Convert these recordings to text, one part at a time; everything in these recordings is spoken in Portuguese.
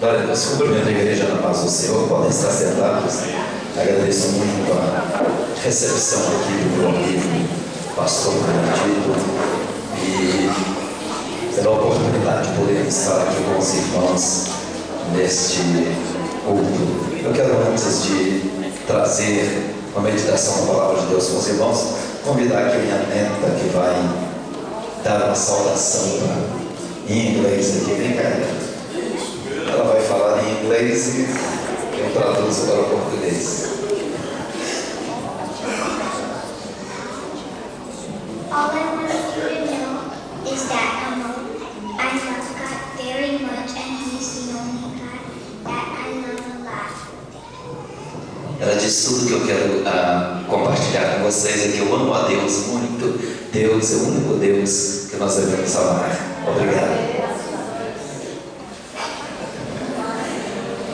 Glória a Deus. Cumprimento a igreja na paz do Senhor. Podem estar sentados. Agradeço muito a recepção aqui do meu amigo pastor Benedito e pela oportunidade de poder estar aqui com os irmãos neste culto. Eu quero, antes de trazer uma meditação da palavra de Deus com os irmãos, convidar aqui a minha neta que vai dar uma saudação em inglês aqui. Vem cá, ela vai falar em inglês e eu traduzo para o português. All I want you to know is that I love God very much, and He's the only God that I love a lot. Ela disse: tudo que eu quero compartilhar com vocês é que eu amo a Deus muito. Deus é o único Deus que nós devemos amar. Obrigado.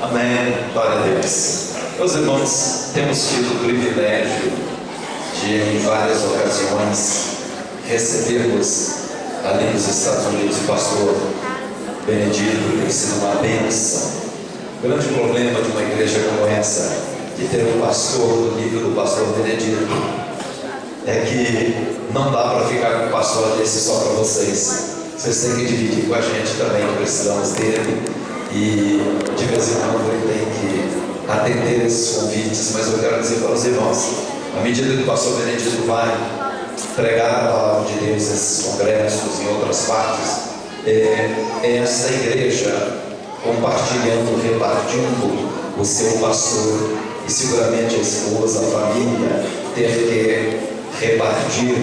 Amém. Glória a Deus. Meus irmãos, temos tido o privilégio de, em várias ocasiões, recebermos ali nos Estados Unidos o pastor Benedito. Tem sido uma bênção. O grande problema de uma igreja como essa, de ter um pastor do nível do pastor Benedito, é que não dá para ficar com um pastor desse só para vocês. Vocês têm que dividir com a gente também, precisamos dele. E de vez em quando ele tem que atender esses convites, mas eu quero dizer para os irmãos, à medida que o pastor Benedito vai pregar a palavra de Deus nesses congressos, em outras partes, essa igreja compartilhando, repartindo o seu pastor, e seguramente a esposa, a família, ter que repartir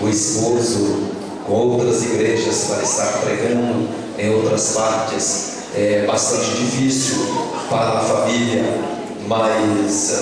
o esposo com outras igrejas para estar pregando em outras partes. É bastante difícil para a família, mas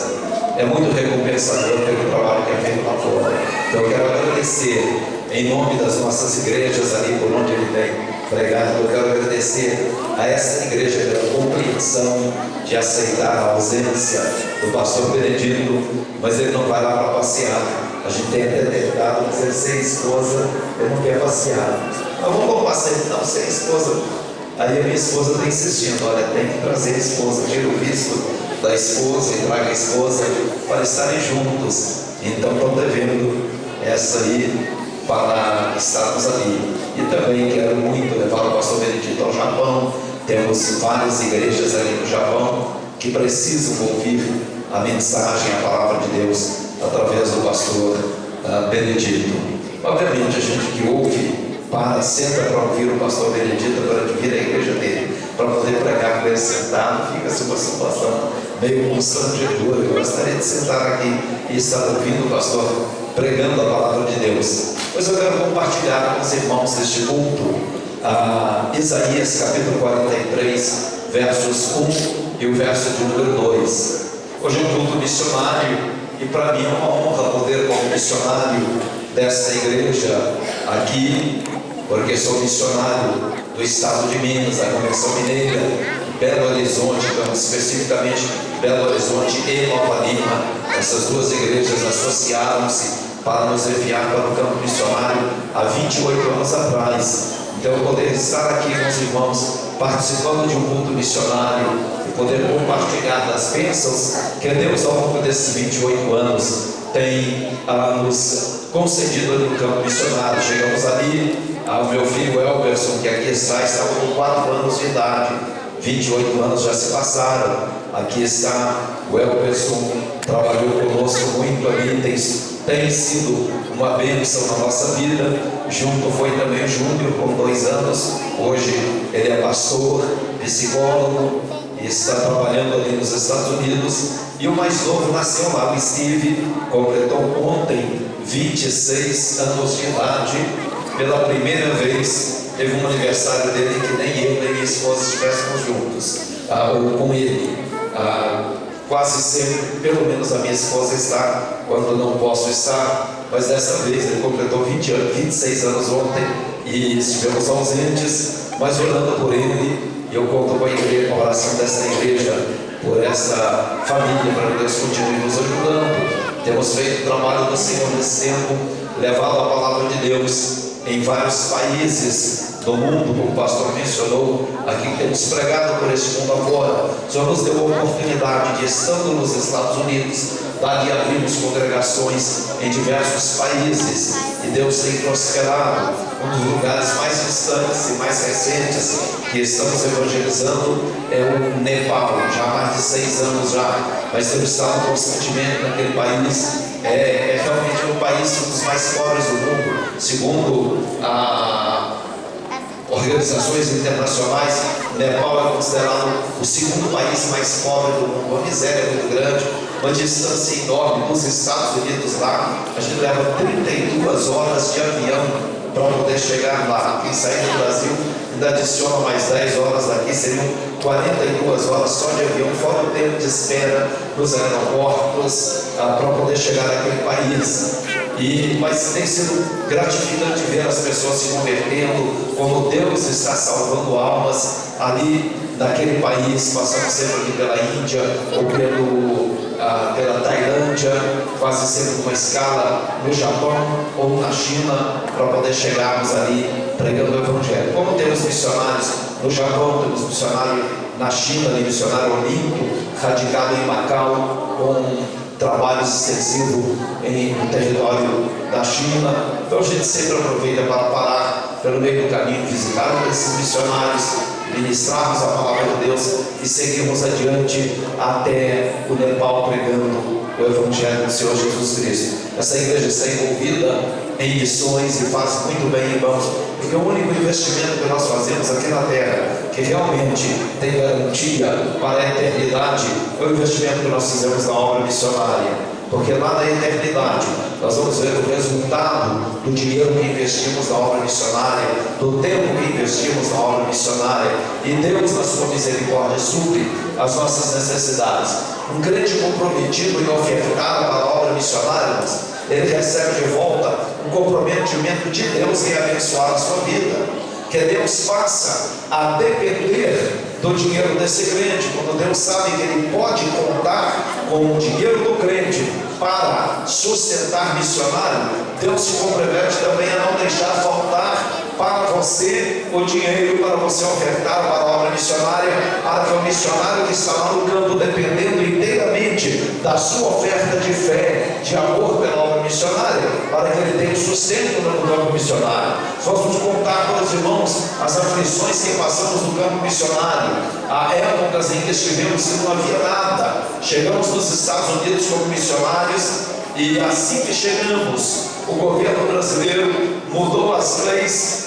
é muito recompensador pelo trabalho que é feito lá fora. Então eu quero agradecer em nome das nossas igrejas ali por onde ele vem pregado. Eu quero agradecer a essa igreja pela compreensão de aceitar a ausência do pastor Benedito, mas ele não vai lá para passear. A gente tem até tentado, mas ele sem esposa, ele não quer passear. Mas vamos para o passeio, não, sem esposa. Aí a minha esposa está insistindo: olha, tem que trazer a esposa, tira o visto da esposa e traga a esposa para estarem juntos. Então estão devendo essa aí para estarmos ali. E também quero muito levar o pastor Benedito ao Japão. Temos várias igrejas ali no Japão que precisam ouvir a mensagem, a palavra de Deus através do pastor Benedito. Obviamente a gente que ouve senta para ouvir o pastor Benedito, para vir à igreja dele, para poder pregar com ele sentado, fica-se uma situação meio constrangedora. Eu gostaria de sentar aqui e estar ouvindo o pastor pregando a palavra de Deus. Pois eu quero compartilhar com os irmãos deste culto Isaías capítulo 43, versos 1 e o verso de número 2. Hoje é um culto missionário e para mim é uma honra poder, como missionário desta igreja aqui, porque sou missionário do estado de Minas, da Convenção Mineira, Belo Horizonte, então especificamente Belo Horizonte e Nova Lima. Essas duas igrejas associaram-se para nos enviar para o campo missionário há 28 anos atrás. Então eu poder estar aqui com os irmãos participando de um culto missionário e poder compartilhar das bênçãos que Deus ao longo desses 28 anos tem nos concedido ali no campo missionário. Chegamos ali, o meu filho Elberson, que aqui está, estava com 4 anos de idade, 28 anos já se passaram. Aqui está o Elberson, trabalhou conosco muito ali, tem sido uma bênção na nossa vida. Junto foi também o Júnior, com 2 anos, hoje ele é pastor, psicólogo, e está trabalhando ali nos Estados Unidos. E o mais novo nasceu lá, o Steve, completou ontem 26 anos de idade. Pela primeira vez teve um aniversário dele que nem eu nem minha esposa estivéssemos juntos, ou com ele. Quase sempre, pelo menos a minha esposa está quando não posso estar, mas dessa vez ele completou 26 anos ontem e estivemos ausentes, mas orando por ele. E eu conto com a igreja, com a oração dessa igreja, por essa família, para que Deus continue nos ajudando. Temos feito o trabalho do Senhor nesse tempo, levado a palavra de Deus em vários países do mundo, como o pastor mencionou aqui, que temos pregado por esse mundo afora. O Senhor nos deu a oportunidade de, estando nos Estados Unidos, dali abrimos congregações em diversos países, e Deus tem prosperado. Um dos lugares mais distantes e mais recentes que estamos evangelizando é o Nepal, já há mais de 6 anos já, mas temos estado constantemente naquele país. É realmente um país um dos mais pobres do mundo, segundo organizações internacionais. Nepal é considerado o segundo país mais pobre do mundo, uma miséria muito grande, uma distância enorme. Nos Estados Unidos lá, a gente leva 32 horas de avião para poder chegar lá. Quem sair do Brasil ainda adiciona mais 10 horas daqui, seriam 42 horas só de avião, fora o tempo de espera nos aeroportos para poder chegar naquele país. Mas tem sido gratificante ver as pessoas se convertendo, como Deus está salvando almas ali naquele país. Passamos sempre aqui pela Índia ou pela Tailândia, quase sempre uma escala no Japão ou na China, para poder chegarmos ali pregando o Evangelho. Como temos missionários no Japão, temos missionário na China, missionário olímpico, radicado em Macau, com trabalhos extensivos no território da China. Então a gente sempre aproveita para parar pelo meio do caminho, visitar esses missionários, ministrarmos a palavra de Deus e seguirmos adiante até o Nepal pregando o Evangelho do Senhor Jesus Cristo. Essa igreja está envolvida em missões e faz muito bem, irmãos, porque o único investimento que nós fazemos aqui na terra, que realmente tem garantia para a eternidade, é o investimento que nós fizemos na obra missionária. Porque lá na eternidade nós vamos ver o resultado do dinheiro que investimos na obra missionária, do tempo que investimos na obra missionária, e Deus, na sua misericórdia, supre as nossas necessidades. Um crente comprometido em ofertar para a obra missionária, ele recebe de volta um comprometimento de Deus em abençoar a sua vida. Que Deus faça a depender do dinheiro desse crente. Quando Deus sabe que ele pode contar com o dinheiro do crente para sustentar missionário, Deus se compromete também a não deixar faltar para você o dinheiro para você ofertar para a obra missionária, para que o missionário que está lá no campo, dependendo inteiramente da sua oferta de fé, de amor pela obra missionária, para que ele tenha sustento no campo missionário. Vamos contar para os irmãos as aflições que passamos no campo missionário. Há épocas em que estivemos e não havia nada. Chegamos nos Estados Unidos como missionários, e assim que chegamos, o governo brasileiro mudou as leis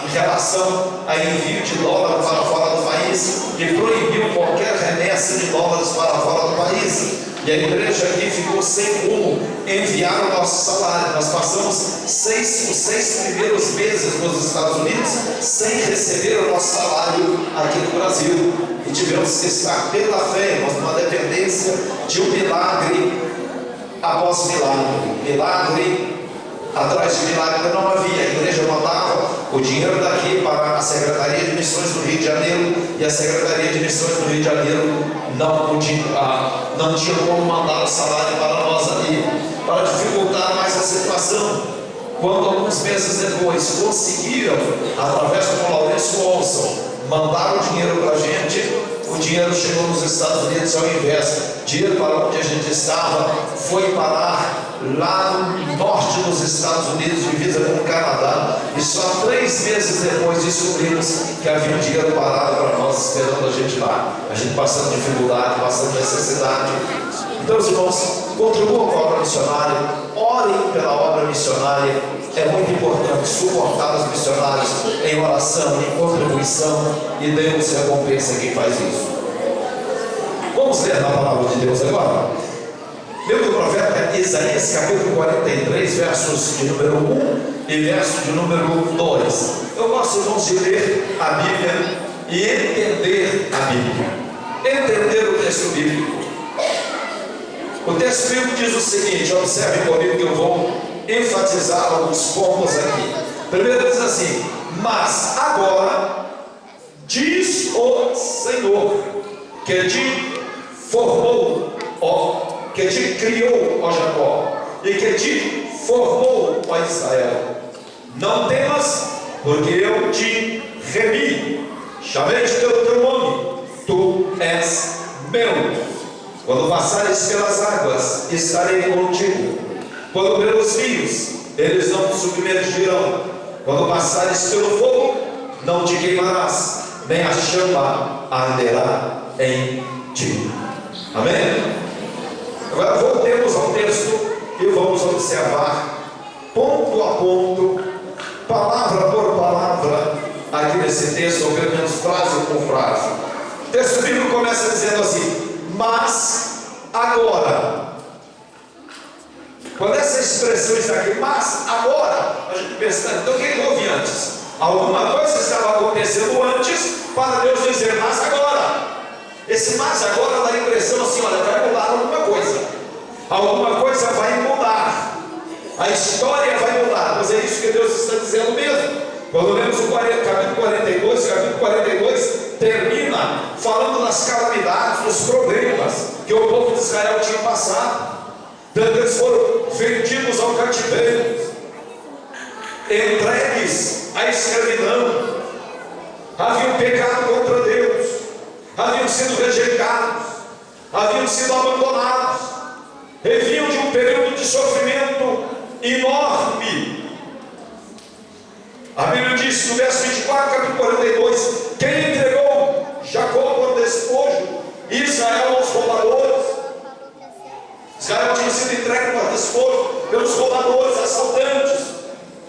em relação a envio de dólar para fora do país, e proibiu qualquer remessa de dólares para fora do país. E a igreja aqui ficou sem como enviar o nosso salário. Nós passamos os 6 primeiros meses nos Estados Unidos sem receber o nosso salário aqui no Brasil, e tivemos que estar pela fé, irmãos, numa dependência de um milagre após milagre atrás de milagre. Não havia. A igreja mandava o dinheiro daqui para a Secretaria de Missões do Rio de Janeiro, e a Secretaria de Missões do Rio de Janeiro não tinha como mandar o salário para nós ali, para dificultar mais a situação. Quando alguns meses depois conseguiram, através do Laurêncio Olson, mandar o dinheiro para a gente, o dinheiro chegou nos Estados Unidos. Ao invés de ir para onde a gente estava, foi parar lá no norte dos Estados Unidos, divisa com o Canadá, e só 3 meses depois descobrimos que havia um dinheiro parado para nós, esperando a gente lá, a gente passando dificuldade, passando necessidade. Então, os irmãos, contribuam com a obra missionária, orem pela obra missionária. É muito importante suportar os missionários em oração, em contribuição, e Deus recompensa quem faz isso. Vamos ler na palavra de Deus agora? Livro do profeta Isaías, capítulo 43, versos de número 1 e verso de número 2. Eu gosto, irmãos, de ler a Bíblia e entender a Bíblia. Entender o texto bíblico. O texto bíblico diz o seguinte, observe comigo que eu vou enfatizar alguns pontos aqui. Primeiro diz assim: mas agora diz o Senhor, que te formou, que te criou, ó Jacó, e que te formou, ó Israel. Não temas, porque eu te remi, chamei-te pelo teu nome, tu és meu. Quando passares pelas águas, estarei contigo. Quando pelos rios, eles não te submergirão. Quando passares pelo fogo, não te queimarás, nem a chama arderá em ti. Amém? Agora voltemos ao texto e vamos observar ponto a ponto, palavra por palavra, aqui nesse texto, ou pelo menos frase por frase. O texto bíblico começa dizendo assim: mas agora. Quando essa expressão está aqui, mas agora, a gente pensa, então o que houve antes? Alguma coisa estava acontecendo antes para Deus dizer, mas agora. Esse mas agora dá a impressão assim, olha, vai mudar alguma coisa. Alguma coisa vai mudar. A história vai mudar. Mas é isso que Deus está dizendo mesmo. Quando lemos o capítulo 42 termina falando das calamidades, dos problemas que o povo de Israel tinha passado. Tanto eles foram vendidos ao cativeiro, entregues à escravidão, haviam pecado contra Deus, haviam sido rejeitados, haviam sido abandonados, vinham de um período de sofrimento enorme. A Bíblia diz no verso 24, capítulo 42, quem entregou Jacó por despojo, Israel aos roubadores. Israel tinha sido entregue por despojo pelos roubadores, assaltantes.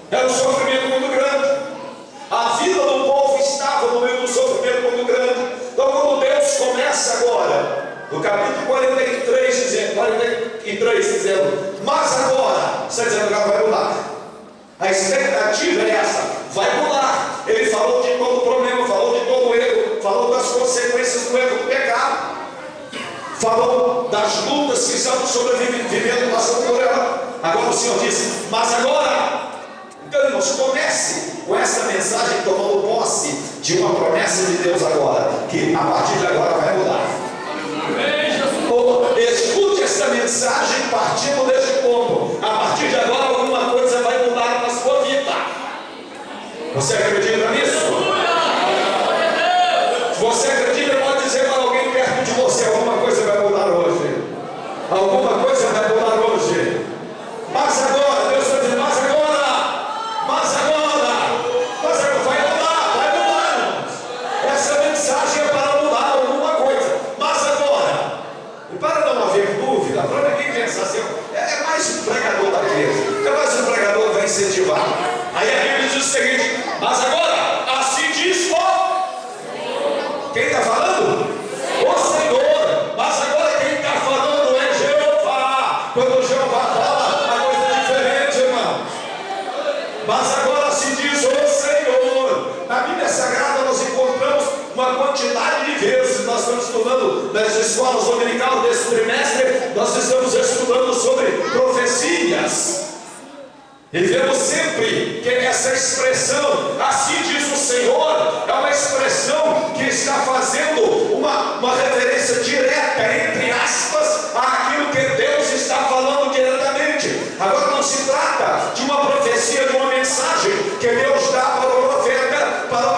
Era um sofrimento muito grande. A vida do povo estava no meio de um sofrimento muito grande. Então quando Deus começa agora, no capítulo 43 dizendo, mas agora, está dizendo que vai mudar. A expectativa é essa, vai mudar. Ele falou de todo o problema, falou de todo o erro, falou das consequências do erro do pecado, falou das lutas que estamos sobrevivendo, passando por ela. Agora o Senhor disse, mas agora. Então irmãos, comece com essa mensagem tomando posse de uma promessa de Deus agora, que a partir de agora vai mudar. Escute essa mensagem partindo deste ponto. A partir de agora alguma coisa vai mudar na sua vida. Você acredita nisso? Você acredita? Pode dizer para alguém perto de você, alguma coisa vai mudar hoje. Alguma coisa vai mudar hoje. Mas agora, Deus está dizendo, mas agora vai mudar. Essa mensagem é para mudar alguma coisa. Mas agora, e para não haver dúvida, para ninguém pensar assim, é mais um pregador daquele, é mais um pregador que vai incentivar. Aí a Bíblia diz o seguinte, mas agora, assim diz o... Quem está falando? O Senhor. Mas agora quem está falando é Jeová. Quando Jeová fala, a coisa é diferente, irmão. Mas agora se diz o Senhor. Na Bíblia Sagrada nós encontramos uma quantidade de vezes. Nós estamos estudando nas escolas dominicais desse trimestre, nós estamos estudando sobre profecias. E vemos sempre que essa expressão, assim diz o Senhor, é uma expressão que está fazendo uma referência direta, entre aspas, àquilo que Deus está falando diretamente. Agora não se trata de uma profecia, de uma mensagem que Deus dá para o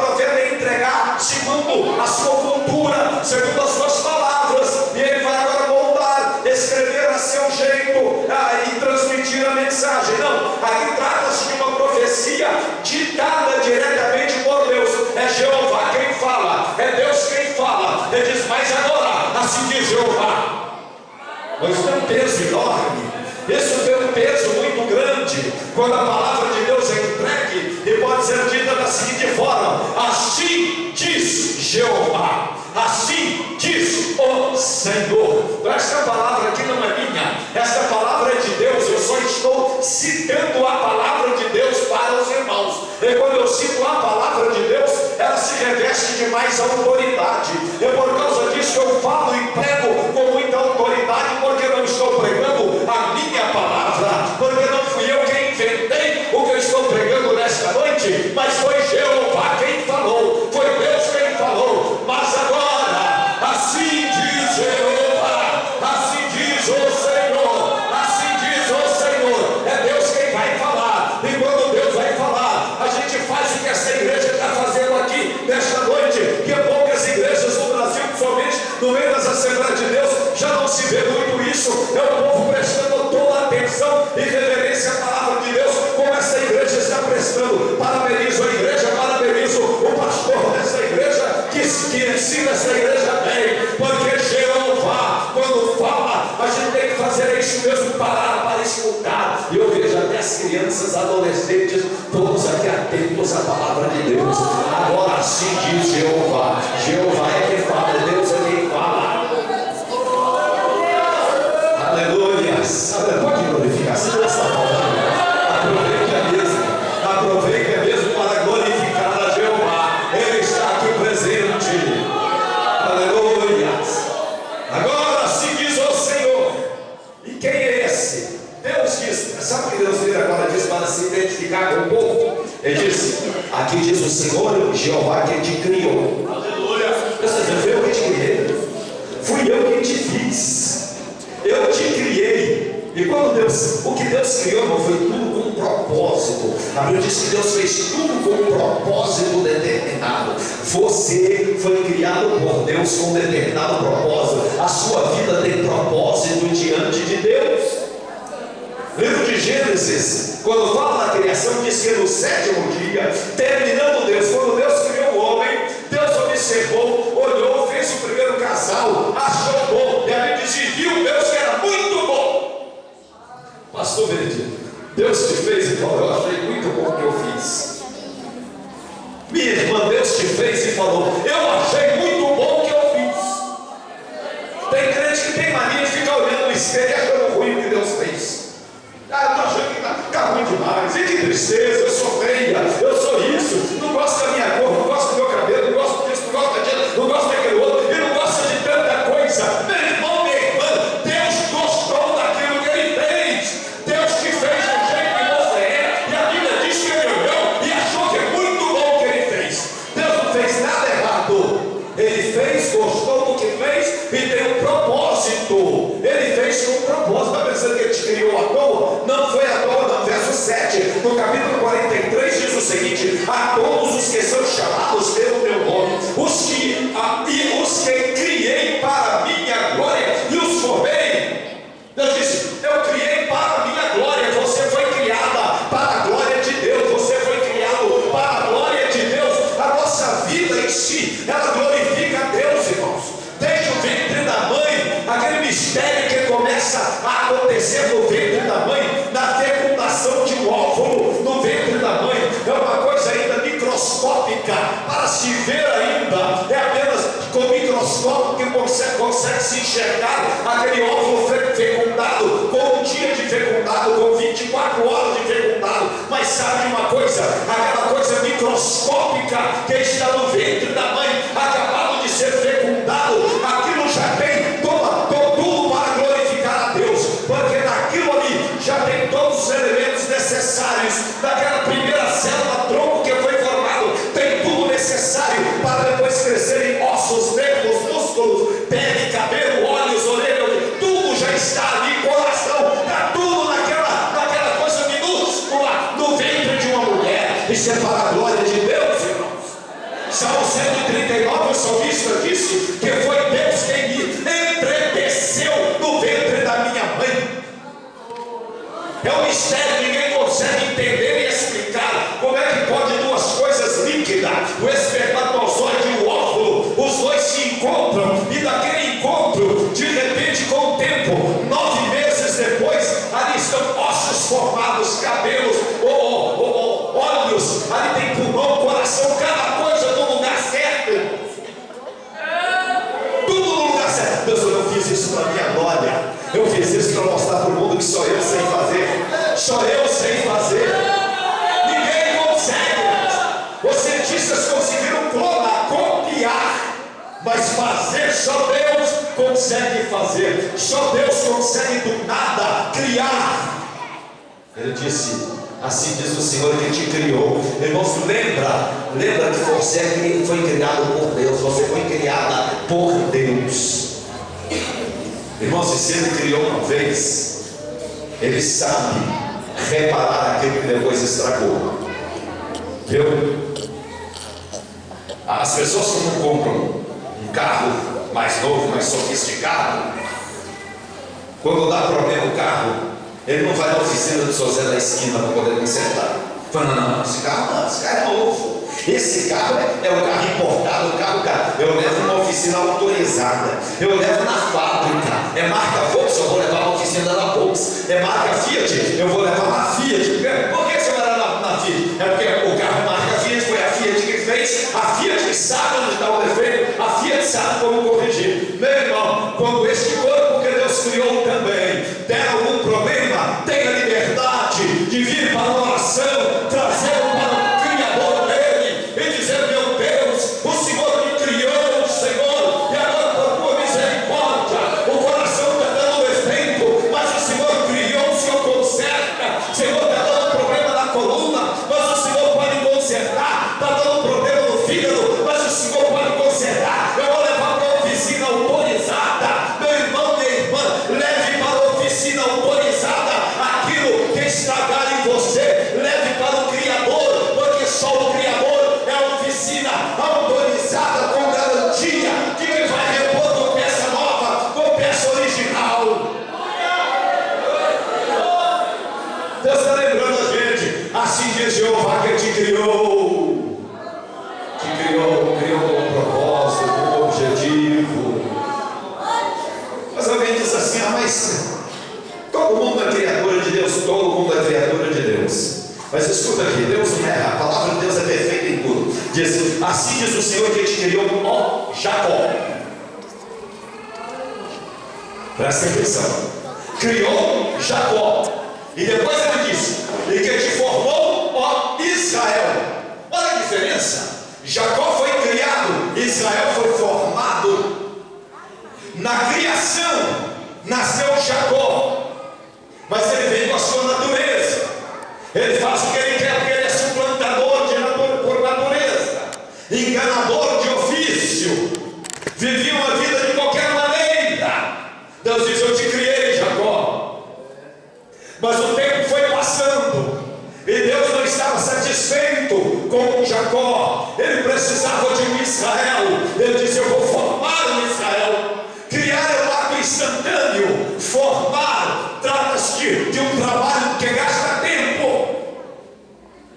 profeta entregar segundo a sua cultura, segundo as suas palavras, e ele vai agora moldar, escrever a seu jeito e transmitir a mensagem. Não, aqui trata-se de uma profecia ditada diretamente por Deus. É Jeová quem fala, é Deus quem fala. Ele diz, mas agora, assim diz Jeová. Mas isso tem um peso enorme, isso tem um peso muito grande, quando a palavra de Deus é entregue e pode ser dita da seguinte forma, assim diz Jeová, assim diz o Senhor. Então esta palavra aqui não é minha, esta palavra é de Deus, eu só estou citando a palavra de Deus para os irmãos. E quando eu cito a palavra de Deus, ela se reveste de mais autoridade. E por causa disso eu falo e prego com muita autoridade, porque não estou pregando a minha palavra, porque não fui eu quem inventei o que eu estou pregando nesta noite, mas foi Jeová quem falou, foi Deus quem falou. Mas agora, assim diz Jeová, assim diz o Senhor, assim diz o Senhor. É Deus quem vai falar, e quando Deus vai falar, a gente faz o que essa ensina essa igreja bem, porque Jeová, quando fala, a gente tem que fazer isso mesmo, parar para escutar. E eu vejo até as crianças, adolescentes, todos aqui atentos à palavra de Deus. Agora sim diz Jeová. Jeová é quem fala, Deus é quem fala. Aleluia. Pode glorificar, se Deus está falando. Aproveita mesmo para glorificar a Jeová. Ele está aqui presente. Aleluia. Agora se diz o Senhor. E quem é esse? Deus diz, sabe o que Deus diz agora? Diz para se identificar com o povo. Ele diz, aqui diz o Senhor, Jeová, que te criou. Aleluia. Você já viu que te criei? Fui eu quem te fiz. Eu te criei. E quando Deus, o que Deus criou, não foi tudo com um propósito. A Bíblia diz que Deus fez tudo com um propósito determinado. Você foi criado por Deus com um determinado propósito. A sua vida tem propósito diante de Deus. Livro de Gênesis, quando fala da criação, diz que no sétimo dia, terminando Deus, quando Deus criou o homem, Deus observou, olhou, fez o primeiro casal, achou bom, e a Bíblia diz, e viu Deus que era muito bom. Pastor Benedito, Deus te fez e falou, eu achei muito bom o que eu fiz. Minha irmã, Deus te fez e falou, eu achei muito bom o que eu fiz. Tem crente que tem mania de ficar olhando no espelho e achando ruim o que Deus fez. Ah, eu estou achando que está ruim demais, e que tristeza, eu sou feia, eu sou isso, não gosto da minha cor, não gosto do meu cabelo, não gosto disso, não gosto daquilo, não gosto daquele outro, e não gosto de tanta coisa. Meu irmão, minha irmã, Deus gostou daquilo que Ele fez. Deus te fez do jeito que você é, e a Bíblia diz que Ele olhou e achou que é muito bom o que Ele fez. Deus não fez nada errado, Ele fez, gostou do que fez e tem um propósito. Ele fez com um propósito. Está pensando que Ele te criou à toa? Não foi à toa, não. Verso 7, no capítulo 43 diz o seguinte: a todos os que são chamados pelo meu nome, os que criei para a minha glória e os formei. Deus disse, eu criei para a minha glória. Você foi criada para a glória de Deus, você foi criado para a glória de Deus. A nossa vida em si, ela glorifica a Deus, irmãos. Desde o ventre da mãe, aquele mistério que começa a acontecer no ventre da mãe, na fecundação de um óvulo no ventre da mãe, é uma coisa ainda microscópica, para se ver ainda, é apenas com microscópio que consegue se enxergar aquele óvulo fecundado, com um dia de fecundado, com 24 horas de fecundado. Mas sabe uma coisa, aquela coisa microscópica que está no ventre da mãe, acabado de ser fecundado, aquilo já tem tudo para glorificar a Deus, porque naquilo ali já tem todos os elementos necessários. Daquela primeira célula tronco que foi formado, tem tudo necessário para depois crescer em ossos, nervos, músculos, pele, cabelo, olhos, orelhas, tudo já está ali, coração, está tudo naquela coisa minúscula no ventre de uma mulher. Isso é para a glória de Deus, irmãos. Salmo 139, o salmista disse que foi Deus quem me entreteceu no ventre da minha mãe. É um mistério, ninguém consegue entender e explicar. Como é que pode duas coisas líquidas, o espermatozoide e o óvulo, os dois se encontram, e daquele encontro, de repente, com o tempo, 9 meses depois, ali estão ossos formados, cabelos, olhos, ali tem pulmão, coração, cada coisa no lugar certo, irmãos. Tudo no lugar certo. Deus, eu fiz isso para a minha glória. Eu fiz isso para mostrar para o mundo que só eu sei fazer. Só eu sei fazer. Ninguém consegue. Os cientistas conseguiram clonar, copiar, mas fazer só Deus consegue fazer. Só Deus consegue do nada criar. Ele disse, assim diz o Senhor que te criou. Irmãos, lembra que você foi criado por Deus. Você foi criada por Deus. Irmãos, e se Ele criou uma vez, Ele sabe reparar aquilo que depois estragou. Viu? As pessoas que não compram um carro mais novo, mais sofisticado, quando dá problema o carro, ele não vai na oficina do seu Zé da esquina para poder consertar. Fala, não, esse carro é novo. Esse carro é um carro importado, eu levo uma oficina autorizada. Eu levo na fábrica. É marca Volks, eu vou levar na oficina da Volks. É marca Fiat, eu vou levar na Fiat. Por que você vai levar na Fiat? É porque o carro marca Fiat, foi a Fiat que fez. A Fiat sabe onde está o defeito. A Fiat sabe como corrigir. Meu irmão, quando este corpo que Deus criou também der algum problema, tenha liberdade de vir para a oração, trazer para o Criador dele e dizer: meu Deus, o Senhor me criou, Senhor, e agora por tua misericórdia, o coração está dando defeito, mas o Senhor criou, o Senhor conserta. Senhor, está dando problema na coluna, mas o Senhor pode consertar. Está dando problema no fígado, mas o Senhor pode consertar. Eu vou levar para a oficina autorizada. Meu irmão, minha irmã, leve para a oficina autorizada aquilo que estragar em você. Leve para o Criador, porque só o Criador é a oficina autorizada, com garantia de que vai repor com peça nova, com peça original. Deus está lembrando a gente: assim diz Jeová que te criou. Te criou com um propósito, com um objetivo. Mas alguém diz assim: mas todo mundo é criatura de Deus. Todo mundo é criatura de Deus. Mas escuta aqui, Deus não erra. A palavra de Deus é perfeita em tudo. Diz: assim diz o Senhor que te criou, ó Jacó. Presta atenção. Criou Jacó. E depois ele diz: e que te formou, ó Israel. Olha a diferença. Jacó foi criado, Israel foi formado. Na criação nasceu Jacó, mas ele vem com a sua natureza. Ele faz o que ele quer, porque ele é suplantador por natureza, enganador de ofício, vivia uma vida de qualquer maneira. Deus diz: eu te criei, Jacó. Mas o tempo foi passando e Deus não estava satisfeito com Jacó. Ele precisava de um Israel. Ele disse: eu vou formar um Israel. Criar é um ato instantâneo. Formar trata-se de um trabalho que gasta tempo.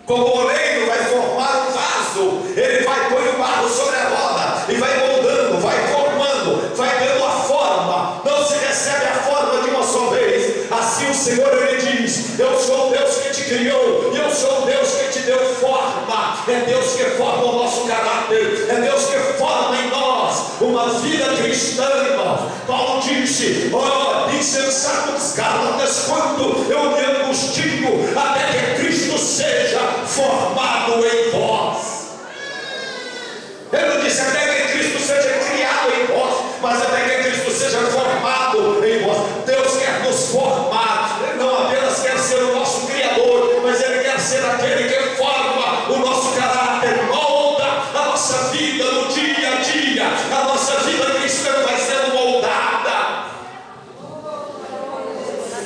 Como o oleiro vai formar um vaso, ele vai pôr o barro sobre a roda e vai moldando, vai formando, vai dando a forma. Não se recebe a forma de uma só vez. Assim o Senhor, ele diz: eu sou o Deus que te criou, e eu sou o Deus que te deu forma. É Deus que forma o nosso caráter, é Deus que forma em nós uma vida cristã, irmãos. Paulo disse: ó, insensatos Gálatas, quanto eu me angustio até que Cristo seja formado em vós. Ele não disse até que Cristo seja criado em vós, mas até que Cristo seja formado em vós. Deus quer nos formar. Ele não apenas quer ser o nosso Criador, mas Ele quer ser aquele que forma o nosso caráter, molda a nossa vida no dia a dia. A nossa vida cristã vai sendo moldada.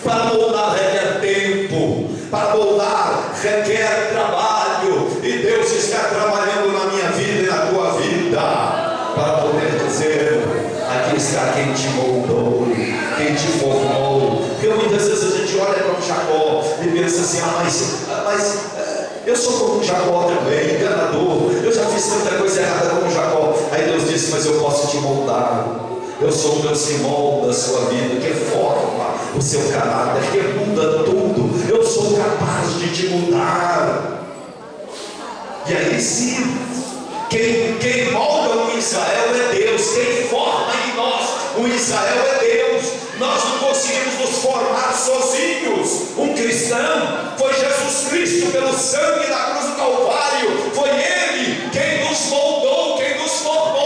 Para moldar requer tempo, para moldar requer trabalho, e Deus está trabalhando na minha vida e na tua vida, para poder dizer: aqui está quem te moldou, quem te formou. Porque muitas vezes a gente olha para o Jacó e pensa assim: mas eu sou como o Jacó também, enganador, eu já fiz tanta coisa errada como o Jacó. Aí Deus disse: mas eu posso te moldar. Eu sou o Deus que molda a sua vida, que forma o seu caráter, que muda tudo. Eu sou capaz de te mudar. E aí sim, quem molda o Israel é Deus. Quem forma em nós o Israel é Deus. Nós não conseguimos nos formar sozinhos. Um cristão foi Jesus Cristo, pelo sangue da cruz do Calvário. Foi Ele quem nos moldou, quem nos formou.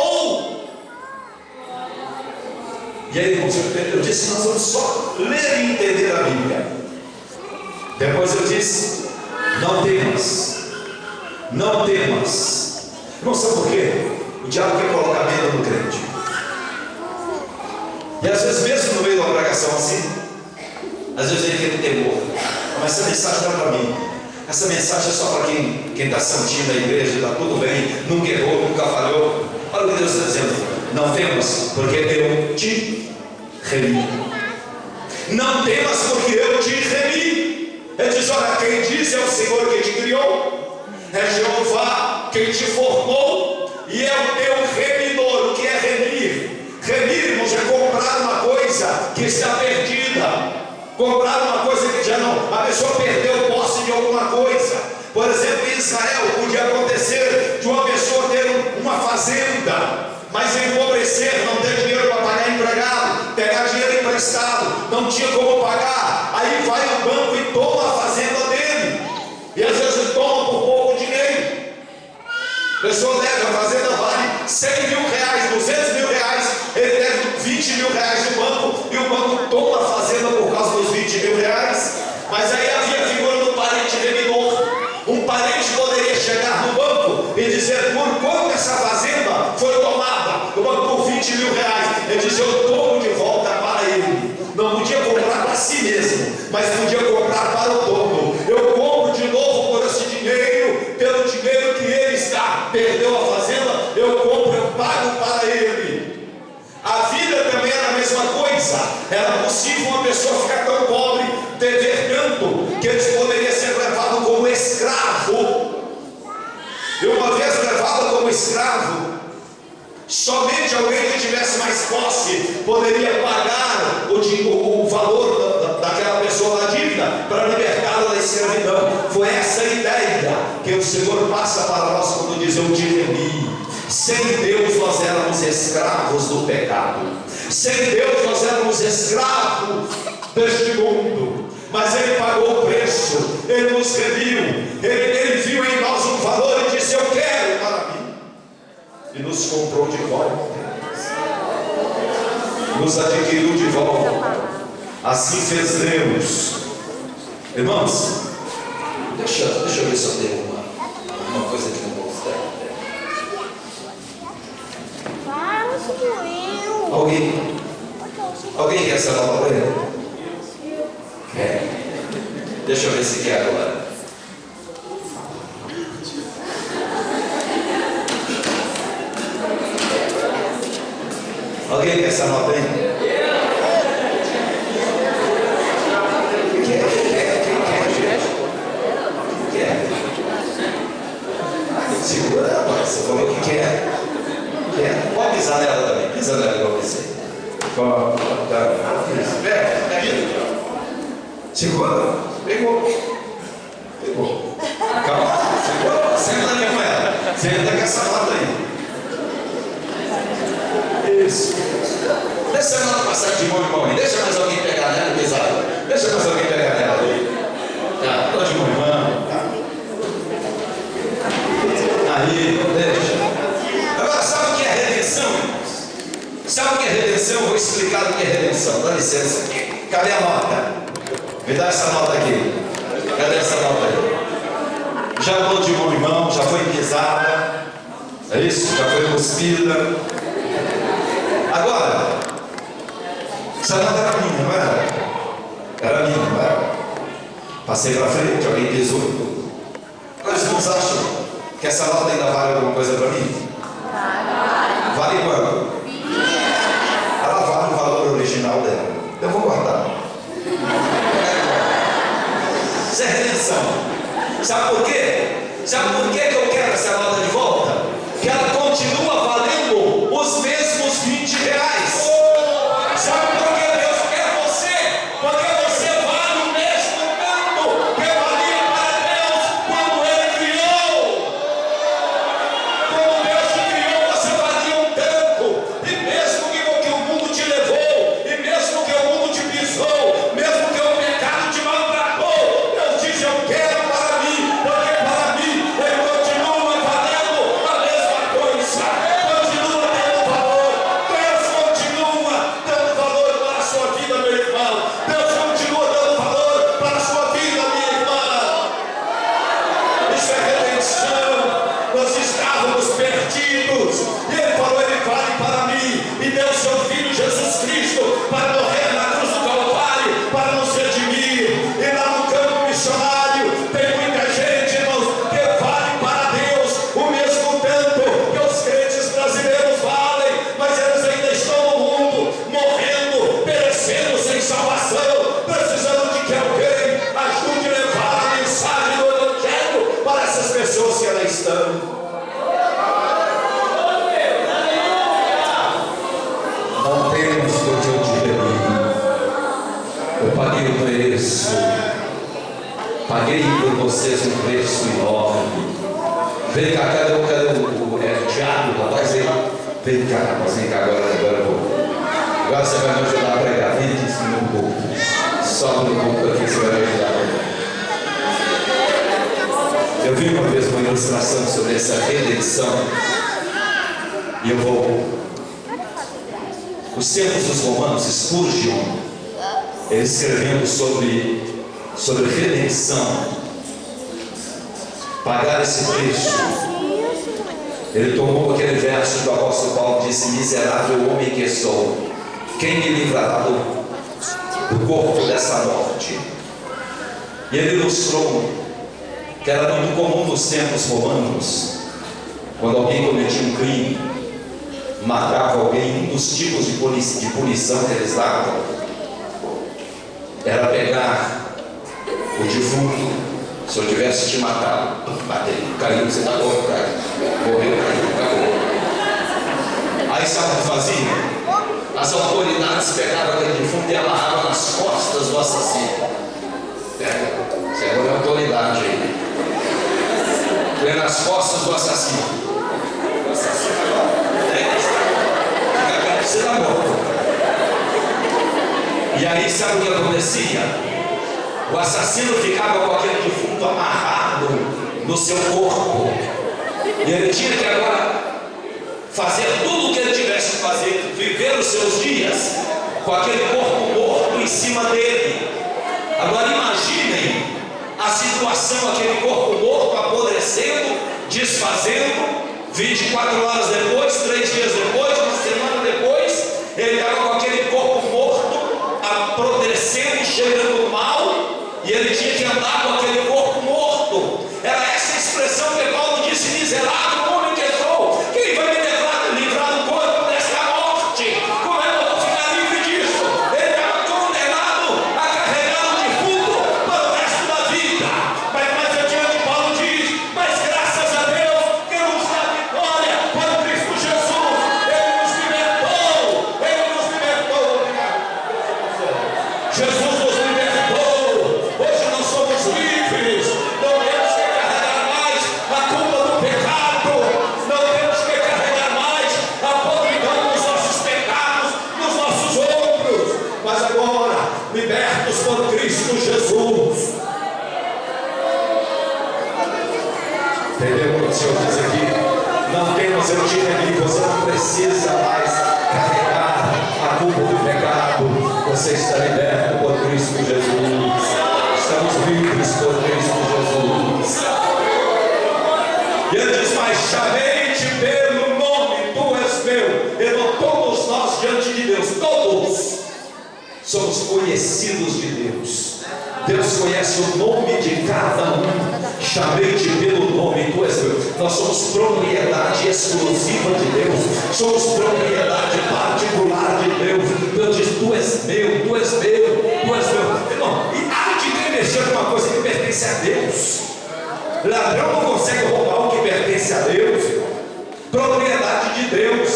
E aí, irmãos, eu disse: nós vamos só ler e entender a Bíblia. Depois eu disse: não temas. Não temas. Não sabe por quê? O diabo quer colocar medo no crente. E às vezes, mesmo no meio de uma pregação assim, às vezes ele tem temor. Mas essa mensagem não é para mim. Essa mensagem é só para quem está santinho na igreja, está tudo bem, nunca errou, nunca falhou. Olha o que Deus está dizendo: não temas, porque eu te remi. Não temas, porque eu te remi. Ele diz: olha, quem diz é o Senhor que te criou, é Jeová quem te formou, e é o teu remidor. O que é remir? já não, a pessoa perdeu posse de alguma coisa. Por exemplo, em Israel podia acontecer de uma pessoa ter uma fazenda, mas empobrecer, não ter dinheiro para pagar empregado, pegar dinheiro emprestado, não tinha como pagar, aí vai ao banco e toma a fazenda dele, e às vezes toma por pouco dinheiro. A pessoa leva, a fazenda vale 100 mil reais, 200 mil reais, ele deve 20 mil reais no banco, e o banco toma a fazenda por causa dos 20 mil reais. Mas aí havia a figura do parente remidor. Um parente poderia chegar no banco e dizer: por quanto essa fazenda foi tomada? O banco por 20 mil reais. Ele dizia: eu tomo de volta para ele. Não podia comprar para si mesmo, mas podia comprar para o dono. Eu compro de novo por esse dinheiro, pelo dinheiro que ele está. Perdeu a fazenda, eu compro, eu pago para ele. A vida também era a mesma coisa. Era possível uma pessoa ficar tão pobre, dever tanto, que ele poderia ser levado como escravo. E uma vez levado como escravo, somente alguém que tivesse mais posse poderia pagar o valor daquela pessoa na dívida para libertá-la da escravidão. Foi essa a ideia que o Senhor passa para nós quando diz: eu te remi. Sem Deus nós éramos escravos do pecado, sem Deus nós éramos escravos deste mundo, mas Ele pagou o preço, Ele nos remiu, Ele viu em nós um valor e disse: eu quero para mim, e nos comprou de volta, nos adquiriu de volta. Assim fez Deus. Irmãos, deixa eu ver se eu tenho uma coisa aqui no mosteiro. Alguém quer essa nova para ele? Quer? Deixa eu ver se quer agora. Alguém quer essa nota aí? Quer, gente? Quer? Segura, rapaz. Você falou que quer. Quer? Pode pisar nela também. Pisa nela igual você. Segura. Pegou. Calma. Segura. Senta ali com ela. Senta com essa nota aí. Isso. Deixa ela passar de mão em mão aí. Deixa mais alguém pegar nela e pisar. Deixa mais alguém pegar nela aí. Tá, tô de mão em mão. Tá. Aí, deixa. Agora, sabe o que é redenção, irmãos? Sabe o que é redenção? Eu vou explicar o que é redenção. Dá licença. Cadê a nota? Me dá essa nota aqui. Cadê essa nota aí? Já andou de mão em mão, já foi pisada. É isso? Já foi cuspida. Agora, essa nota era minha, não era? Era minha, não era? Passei para frente, alguém pisou. Agora, os irmãos acham que essa nota ainda vale alguma coisa para mim? Vale quanto? Ela vale o valor original dela. Eu vou guardar. Isso é redenção. Sabe por quê? Sabe por que eu quero essa nota de volta? Que ela continua valendo os mesmos 20 reais. Sabe por que Deus quer você? Porque você vale o mesmo tanto que valia para Deus quando Ele criou. Quando Deus te criou, você valia um tanto. E mesmo que o mundo te levou, e mesmo que o mundo te pisou, mesmo que o pecado te maltratou, Deus diz: eu quero para mim, porque para mim Ele continua valendo a mesma coisa. Continua tendo valor. Deus continua dando valor para a sua vida, meu irmão. Deus continua dando valor para a sua vida, minha irmã. Isso é redenção. Nós estávamos perdidos e Ele falou: Ele vale para mim, e deu seu Filho Jesus Cristo para morrer na cruz do Calvário, para nos redimir. E lá no campo missionário tem muita gente, irmãos, que vale para Deus o mesmo tanto que os crentes brasileiros valem, mas eles ainda estão no mundo, morrendo, perecendo sem salvação, precisando de que alguém ajude a levar a mensagem do Evangelho para essas pessoas que lá estão. Não temos porque eu te remi. Eu paguei o preço. Paguei por vocês um preço enorme. Vem cá, cadê o Thiago, rapaz? Vem cá, rapaz, vem cá agora eu vou. Agora você vai me ajudar a pregar. Vem aqui um pouco. Sobe um pouco aqui, você vai me ajudar a pregar. Eu vi uma vez uma ilustração sobre essa redenção. E eu vou. Os tempos dos romanos, Spurgeon, ele escrevendo sobre redenção, pagar esse preço, ele tomou aquele verso do apóstolo Paulo, disse: miserável homem que sou, quem me livrará do corpo dessa morte? E ele ilustrou que era muito comum nos tempos romanos, quando alguém cometia um crime, matava alguém, um dos tipos de punição que eles davam era pegar o defunto. Se eu tivesse te matado, matei, caiu, você está morto, cara. Morreu, caiu, acabou. Aí sabe o que faziam? As autoridades pegavam aquele defunto e amarravam nas costas do assassino. Pega, você agora é autoridade aí. Põe nas costas do assassino. O assassino agora. Você está morto. E aí sabe o que acontecia? O assassino ficava com aquele defunto amarrado no seu corpo. E ele tinha que agora fazer tudo o que ele tivesse que fazer, viver os seus dias com aquele corpo morto em cima dele. Agora imaginem a situação, aquele corpo morto apodrecendo, desfazendo. 24 horas depois, 3 dias depois, uma semana depois, ele estava com aquele corpo morto, apodrecendo, cheirando mal, e ele tinha que andar com aquele corpo morto. Era essa a expressão que Paulo disse: miserável homem que sou, quem vai me livrar do corpo dessa morte? Como é que eu vou ficar livre disso? Ele estava condenado a carregar o defunto para o resto da vida. Mas mais adiante Paulo diz: mas graças a Deus que nos dá vitória por Cristo Jesus. Ele nos libertou. Jesus nos libertou. Hoje nós somos livres. Não temos que carregar mais a culpa do pecado. Não temos que carregar mais a podridão dos nossos pecados nos nossos ombros. Mas agora, libertos por Cristo Jesus. Entendeu o que o Senhor diz aqui? Não temos, eu te remi, você não precisa mais carregar a culpa do pecado. Você está liberto por Cristo Jesus. Estamos livres por Cristo Jesus. E ele diz: mas chamei-te pelo nome, tu és meu. E todos nós diante de Deus, todos somos conhecidos de Deus. Deus conhece o nome de cada um. Chamei-te pelo nome, tu és meu. Nós somos propriedade exclusiva de Deus. Somos propriedade particular de Deus. Deus diz: tu és meu, tu és meu, tu és meu. Irmão, e nada de quem mexer com uma coisa que pertence a Deus. Ladrão não consegue roubar o que pertence a Deus. Propriedade de Deus.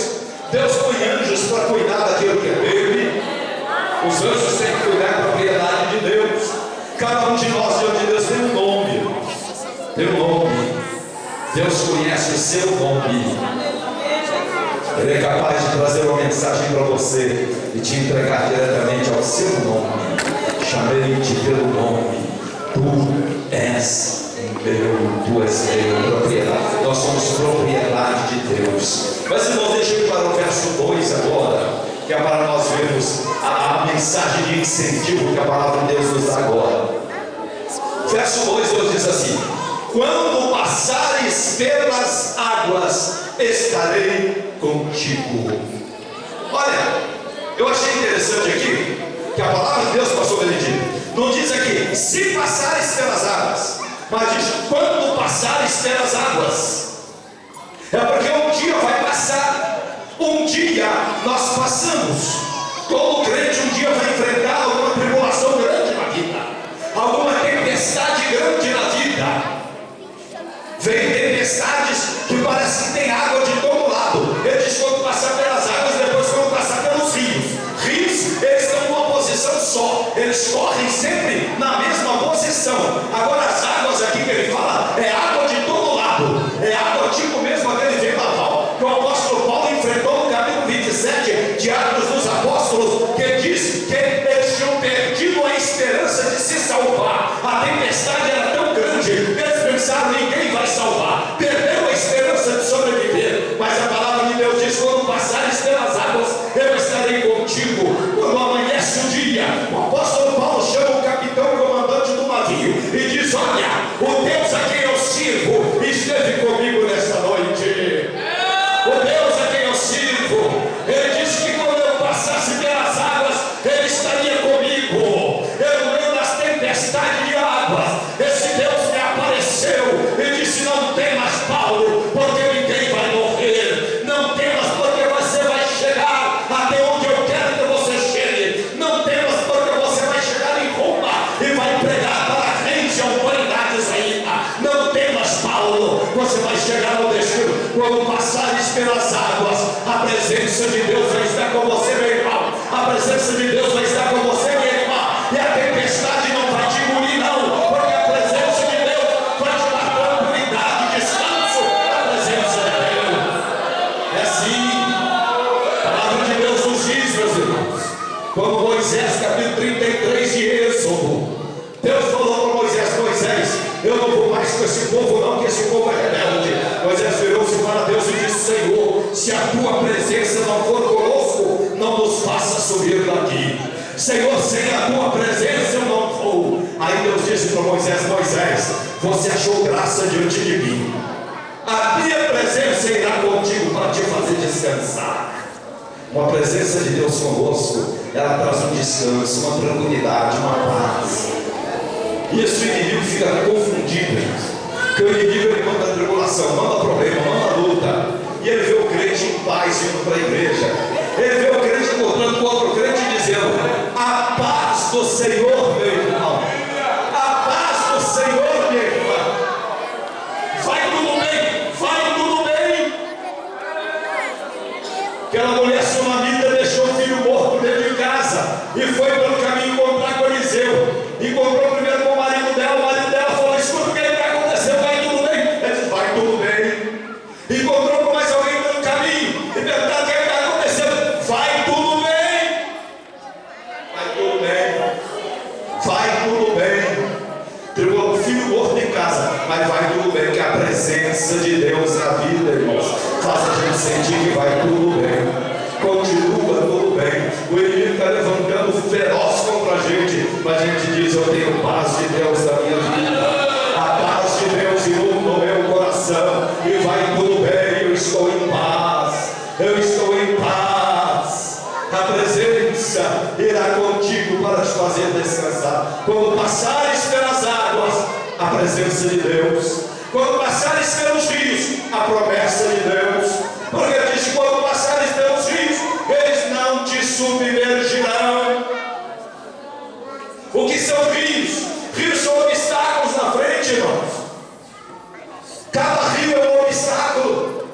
Deus põe anjos para cuidar daquilo que é dele. Os anjos têm que cuidar da propriedade de Deus. Cada um de nós diante de Deus tem um nome. Tem um nome. Deus conhece o seu nome. Ele é capaz de trazer uma mensagem para você e te entregar diretamente ao seu nome. Chamei-te pelo nome. Tu és meu, tu és meu, propriedade. Nós somos propriedade de Deus. Mas irmãos, deixa eu ir para o verso 2 agora, que é para nós vermos a mensagem de incentivo que a palavra de Deus nos dá agora. Verso 2, Deus diz assim: quando passares pelas águas, estarei contigo. Olha, eu achei interessante aqui que a palavra de Deus, pastor Benedito, não diz aqui se passares pelas águas, mas diz quando passares pelas águas. É porque um dia vai passar. Um dia nós passamos. Todo crente um dia vai enfrentar alguma tribulação grande na vida, alguma tempestade grande na vida. Vem tempestades que parece que tem água de todo lado. Ele diz quando passar pelas águas, depois quando passar pelos rios. Rios, eles estão numa posição só. Eles correm sempre na mesma posição. Agora as 7 de Atos dos Apóstolos, que diz que eles tinham perdido a esperança de se salvar. A tempestade era tão grande, eles pensaram: ninguém vai salvar. Perderam a esperança de sobreviver. Mas a palavra de Deus diz: quando passares pelas águas, eu estarei contigo. Quando amanhece o dia, o apóstolo Paulo chama o capitão comandante do navio e diz: olha, o Deus a quem eu sirvo esteve comigo nesta noite. O Deus a quem eu sirvo, ele disse que quando eu passasse pelas águas, ele estaria comigo. Eu, no meio das tempestades de águas, esse Deus me apareceu e disse: não temas, Paulo, porque ninguém vai morrer. Não temas, porque você vai chegar até onde eu quero que você chegue. Não temas, porque você vai chegar em Roma e vai pregar para reis e autoridades ainda. Não temas, Paulo, você vai chegar ao destino. Quando passares pelas águas, a presença de Deus vai estar com você, meu irmão. A presença de Deus vai estar com você, minha irmã. E a tempestade não vai te engolir, não, porque a presença de Deus vai te dar tranquilidade, descanso. A presença de Deus é assim. A palavra de Deus nos diz, meus irmãos, como Moisés, capítulo 33 de Êxodo, Deus falou para Moisés: Moisés, eu não vou mais com esse povo, não, que esse povo é rebelde. Moisés virou-se para Deus e disse: Senhor, se a tua presença não for conosco, não nos faça subir daqui. Senhor, sem a tua presença eu não vou. Aí Deus disse para Moisés: Moisés, você achou graça diante de mim. A minha presença irá contigo para te fazer descansar. Uma presença de Deus conosco, ela traz um descanso, uma tranquilidade, uma paz. E esse inimigo fica confundido, porque o inimigo, ele manda tribulação, manda problema, manda luta, e ele vê o crente em paz indo para a igreja. Ele vê o crente encontrando com outro crente e dizendo: a paz do Senhor, meu irmão, a paz do Senhor, minha irmã. Vai tudo bem, vai tudo bem. Aquela mulher sunamita deixou o filho morto dentro de casa e foi pelo caminho encontrar com Eliseu. Encontrou primeiro com o marido dela falou: escuta, o que está acontecendo? Vai tudo bem? Ele disse: vai tudo bem. Encontrou com mais alguém pelo caminho e perguntaram: o que está acontecendo? Vai tudo bem. Vai tudo bem. Vai tudo bem. Teve um filho morto em casa, mas vai tudo bem, que a presença de Deus na vida, irmãos, faz a gente sentir que vai tudo bem. Continua tudo bem. O inimigo está levantando feroz contra a gente, mas a gente diz: eu tenho paz de Deus na minha vida. A paz de Deus inunda o meu coração e vai tudo bem. Eu estou em paz. Eu estou em paz. A presença irá contigo para te fazer descansar. Quando passares pelas águas, a presença de Deus. Quando passares pelos rios, a promessa de Deus. Porque ele diz: quando passares pelos rios, eles não te submergirão. O que são rios? Rios são obstáculos na frente, irmãos. Cada rio é um obstáculo,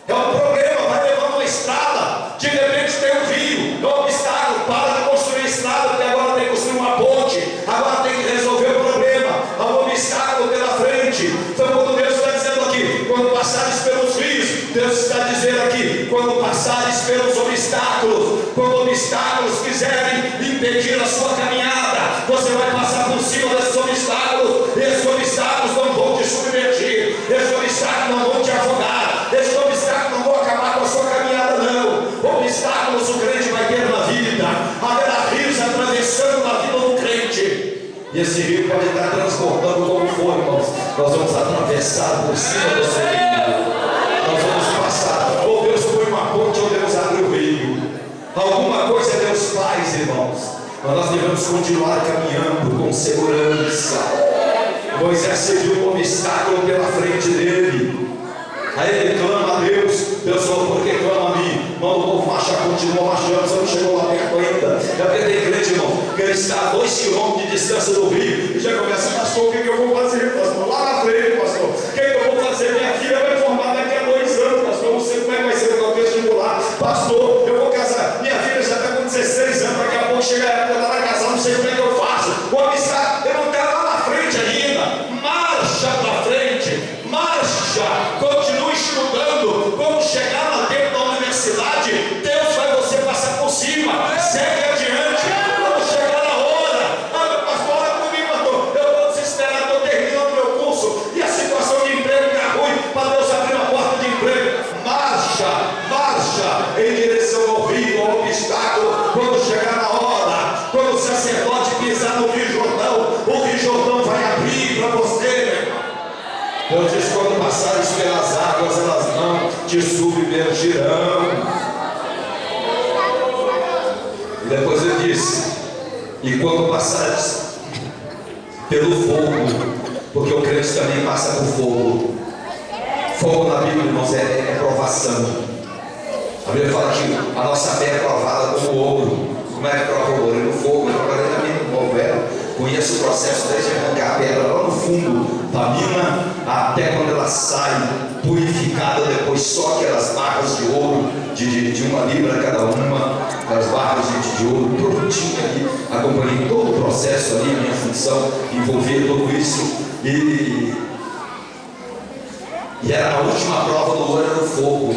é um problema, vai levar uma estrada. De repente tem um rio, é um obstáculo, para de construir a estrada, porque agora tem que construir uma ponte, agora tem que resolver o problema. Há um obstáculo pela frente. Então, quando Deus está dizendo aqui: quando passares pelos rios, Deus está dizendo aqui: quando passares pelos obstáculos, quando obstáculos quiserem impedir a sua caminhada, você vai passar por cima desses obstáculos. Esses obstáculos não vão te submergir, esses obstáculos não vão te afogar, esses obstáculos não vão acabar com a sua caminhada, não. Obstáculos o crente vai ter na vida, haverá rios atravessando na vida do crente. E esse rio pode estar transbordando como for, irmãos. Nós vamos atravessar por cima desse rio. Nós vamos passar. Ou Deus põe uma ponte, ou Deus abre o rio. Alguma coisa Deus faz, irmãos. Mas nós devemos continuar caminhando com segurança. Moisés se viu um obstáculo pela frente dele. Aí ele clama a Deus. Deus falou: por que clama a mim? Manda o povo marchar, continua marchando, você não chegou lá perto ainda. É porque tem crente, irmão, que ele está a 2 km de distância do rio e já começa: pastor, o que eu vou fazer, pastor? Lá na frente, pastor, o que eu vou fazer? Minha filha vai formar daqui a 2 anos, pastor. Eu não sei como é que vai ser o meu vestibular, pastor. Eu vou casar, minha filha já está com 16 anos, daqui a pouco chega a época dela casar, não sei como é que eu faço. O obstáculo, eu não quero lá na frente ainda. Marcha para frente, marcha, continue estudando. Quando chegar lá dentro da universidade, Deus vai fugirão. E depois ele disse: e quando passares pelo fogo, porque o crente também passa por fogo. Fogo na Bíblia, irmãos, é provação. A Bíblia fala que a nossa fé é provada como ouro. Como é que prova o ouro? No fogo. Eu trabalhei também no Novel. Conheço o processo desde arrancar a pedra lá no fundo da mina até quando ela sai purificada depois, só aquelas barras de ouro de 1 libra cada uma, aquelas barras de ouro prontinha ali. Acompanhei todo o processo ali, a minha função envolvia tudo isso. E era a última prova do ouro, era o fogo.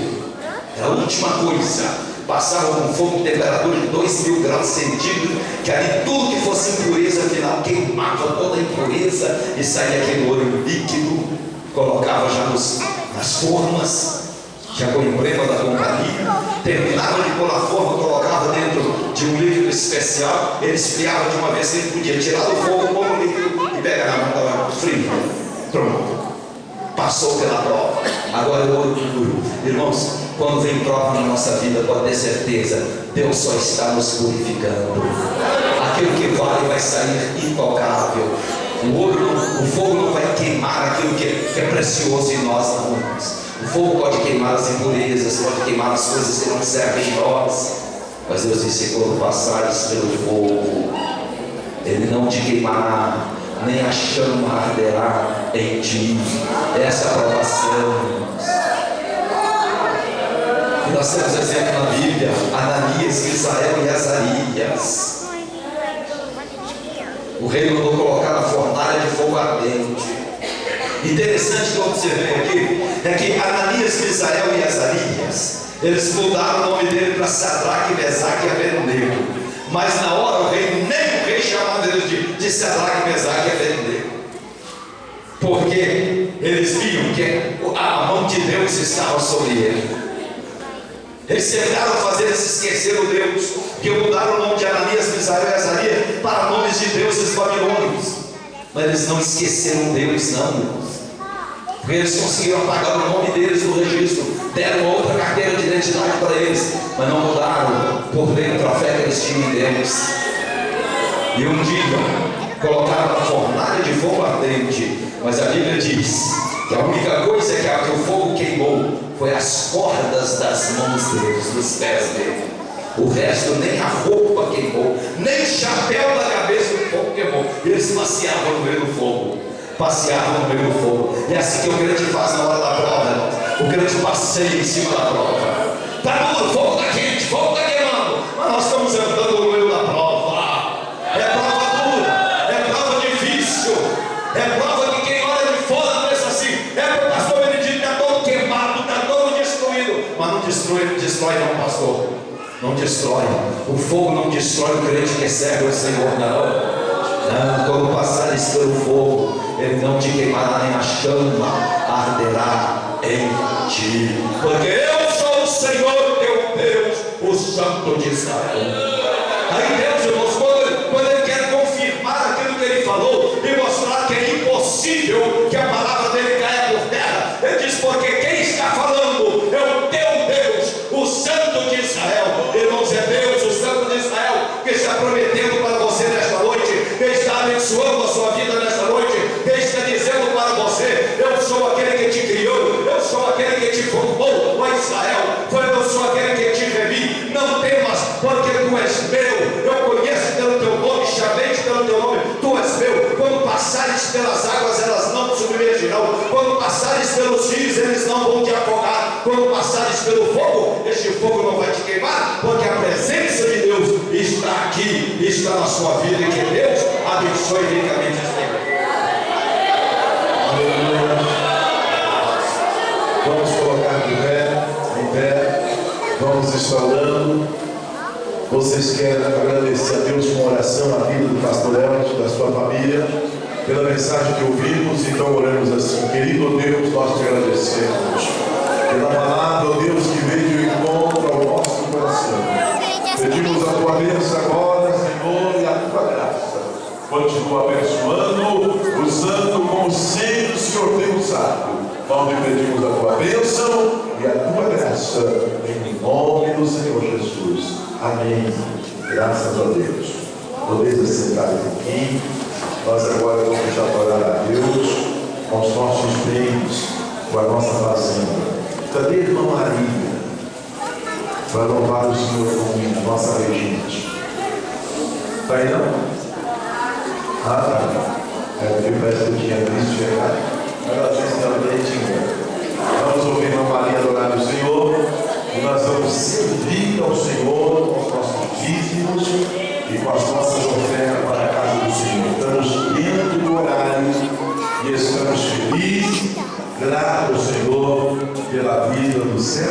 Era a última coisa. Passava com fogo de temperatura de 2.000 graus centígrados, que ali tudo que fosse impureza, afinal queimava toda a impureza e saía aquele ouro líquido. Colocava já nas formas, já com o emblema da companhia. Terminava de pôr na forma, colocava dentro de um líquido especial. Ele esfriava de uma vez, ele podia tirar do fogo, pôr no líquido e pegar na mão, estava frio. Pronto. Passou pela prova. Agora é o ouro puro. Irmãos, quando vem prova na nossa vida, pode ter certeza, Deus só está nos purificando. Aquilo que vale vai sair intocável. O fogo não vai queimar aquilo que é precioso em nós, não. O fogo pode queimar as impurezas, pode queimar as coisas que não servem em nós. Mas Deus disse: quando passares pelo fogo, ele não te queimará, nem a chama arderá em ti. Essa é a aprovação. E nós temos exemplo na Bíblia: Ananias, Misael e Azarias. O rei mandou colocar na fornalha de fogo ardente. Interessante que eu observei aqui é que Ananias, Misael e Azarias, eles mudaram o nome dele para Sadraque, Mesaque e Abednego. Mas na hora nem o rei chamava eles de Sadraque, Mesaque e Abednego, porque eles viam que a mão de Deus estava sobre ele. Eles tentaram fazer eles esqueceram Deus, que mudaram o nome de Ananias, Misael e Azarias para nomes de deuses babilônicos. Mas eles não esqueceram Deus, não, irmãos. Porque eles conseguiram apagar o nome deles do registro, deram outra carteira de identidade para eles, mas não mudaram por dentro a fé que eles tinham em Deus. E um dia colocaram na fornalha de fogo ardente, mas a Bíblia diz que a única coisa que o fogo queimou foi as cordas das mãos deles, dos pés dele. O resto, nem a roupa queimou, nem o chapéu da cabeça do fogo queimou. Eles passeavam no meio do fogo. Passeavam no meio do fogo. E é assim que o crente faz na hora da prova, irmão. O crente passeia em cima da prova. Está duro, o fogo está quente, o fogo está queimando, mas nós estamos andando no meio da prova. É prova dura, é prova difícil, é prova que quem olha de fora pensa assim: é o pastor Benedito, está todo queimado, está todo destruído. Mas não destrói não, pastor. Não destrói. O fogo não destrói o crente que serve ao Senhor, não. Quando passares pelo fogo, ele não te queimará, nem a chama arderá em ti. Porque eu sou o Senhor teu Deus, o Santo de Israel. Aí Deus, irmãos, quando ele quer confirmar aquilo que ele falou e mostrar que é impossível que a palavra dele caia por terra, ele diz: porque quem está falando é o teu Deus, o Santo de Israel. Irmãos, é Deus, o Santo de Israel, que está prometendo para você nesta noite, que está abençoando a sua vida nesta noite, que está dizendo para você: eu sou aquele que te criou, eu sou aquele que te formou, ó Israel, eu sou aquele que te remi. Não temas, porque tu és meu. Eu conheço pelo teu nome, chamei-te pelo teu nome, tu és meu. Quando passares pelas águas, elas não te submergirão. Quando passares pelos rios, eles não vão te afogar. Quando passares pelo fogo, este fogo não vai te queimar, porque a presença de Deus está aqui, está na sua vida. E que Deus abençoe ricamente esta igreja. Vamos colocar de pé, em pé. Vamos estar orando. Vocês querem agradecer a Deus com oração a vida do pastor Elton, da sua família, pela mensagem que ouvimos. Então oramos assim: querido Deus, nós te agradecemos pela palavra, ó Deus, que veio de encontro ao nosso coração. Pedimos a tua bênção agora, Senhor, e a tua graça. Continua abençoando, usando como sempre o Senhor tem usado. Nós lhe pedimos a tua bênção e a tua graça, em nome do Senhor Jesus. Amém. Graças a Deus. Talvez assentados aqui, nós agora vamos adorar a Deus com os nossos bens, com a nossa fazenda. Cadê a irmã Maria? Para louvar o Senhor com a nossa regente. Está aí não? Ah, tá. É porque parece que eu tinha visto chegar. Agora vocês também tinham. Vamos ouvir a irmã Maria adorar o Senhor. E nós vamos servir ao Senhor com os nossos dízimos e com as nossas ofertas para a casa do Senhor. Estamos dentro do horário e estamos felizes, gratos ao Senhor pela vida do céu.